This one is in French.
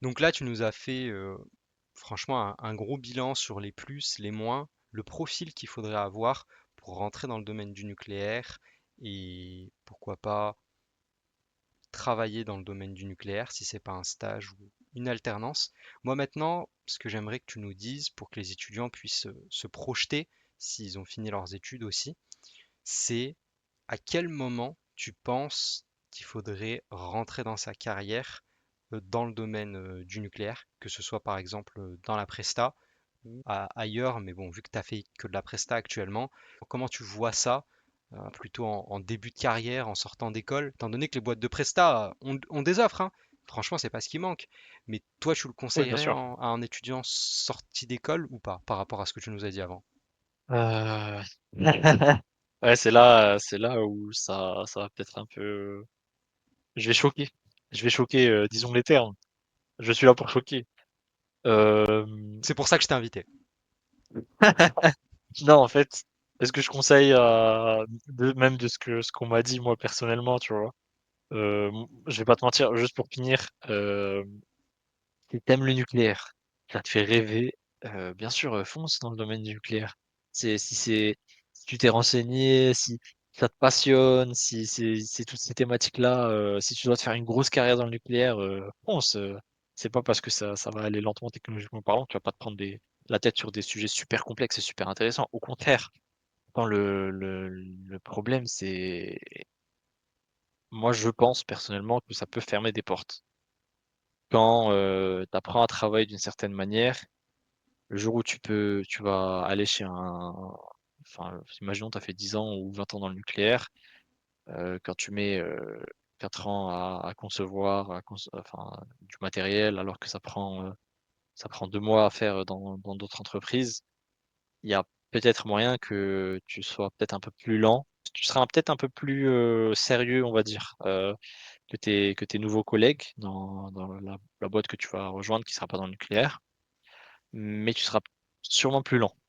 Donc là, tu nous as fait franchement un gros bilan sur les plus, les moins, le profil qu'il faudrait avoir pour rentrer dans le domaine du nucléaire et pourquoi pas travailler dans le domaine du nucléaire si c'est pas un stage ou une alternance. Moi maintenant, ce que j'aimerais que tu nous dises pour que les étudiants puissent se projeter s'ils ont fini leurs études aussi, c'est à quel moment tu penses qu'il faudrait rentrer dans sa carrière dans le domaine du nucléaire, que ce soit par exemple dans la presta ou ailleurs, mais bon, vu que tu as fait que de la presta actuellement, comment tu vois ça plutôt en début de carrière, en sortant d'école, étant donné que les boîtes de presta ont des offres, hein. Franchement, c'est pas ce qui manque. Mais toi, tu le Oui, bien conseillerais sûr. à un étudiant sorti d'école ou pas, par rapport à ce que tu nous as dit avant? Euh, Ouais, c'est là où ça va peut-être un peu. Je vais choquer. Je vais choquer, disons les termes. Je suis là pour choquer. Euh, C'est pour ça que je t'ai invité. Non, en fait, est-ce que je conseille même de ce qu'on m'a dit moi personnellement, tu vois. Je vais pas te mentir, juste pour finir, si t'aimes le nucléaire, ça te fait rêver, bien sûr, fonce dans le domaine du nucléaire. Si tu t'es renseigné, si ça te passionne, si c'est toutes ces thématiques-là, si tu dois te faire une grosse carrière dans le nucléaire, fonce. C'est pas parce que ça va aller lentement technologiquement parlant, tu vas pas te prendre la tête sur des sujets super complexes et super intéressants. Au contraire, quand le problème, c'est, moi, je pense personnellement que ça peut fermer des portes. Quand tu apprends à travailler d'une certaine manière, le jour où tu vas aller chez enfin, imaginons, tu as fait 10 ans ou 20 ans dans le nucléaire, quand tu mets 4 ans à concevoir, enfin, du matériel, alors que ça prend 2 mois à faire dans d'autres entreprises, il y a peut-être moyen que tu sois peut-être un peu plus lent. Tu seras peut-être un peu plus sérieux, on va dire, que tes nouveaux collègues dans la boîte que tu vas rejoindre qui sera pas dans le nucléaire, mais tu seras sûrement plus lent.